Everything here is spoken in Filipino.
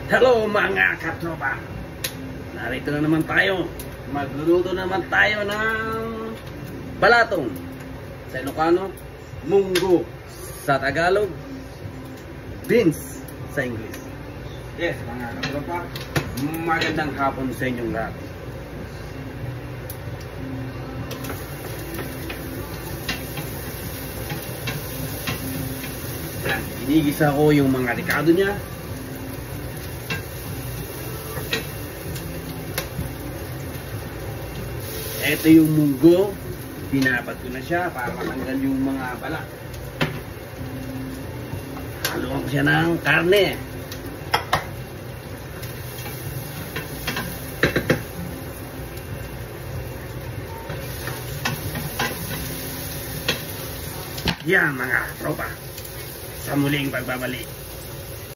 Hello mga katropa! Narito na naman tayo. Magluluto naman tayo ng balatong. Sa Ilocano, munggo. Sa Tagalog, beans sa English. Yes mga katropa, magandang hapon sa inyong lahat. Inigisa ko yung mga ricado niya. Ito yung munggo, binabad ko na siya para matanggal yung mga balat. Haluan ko siya ng karne. Yan mga tropa, sa muling pagbabalik.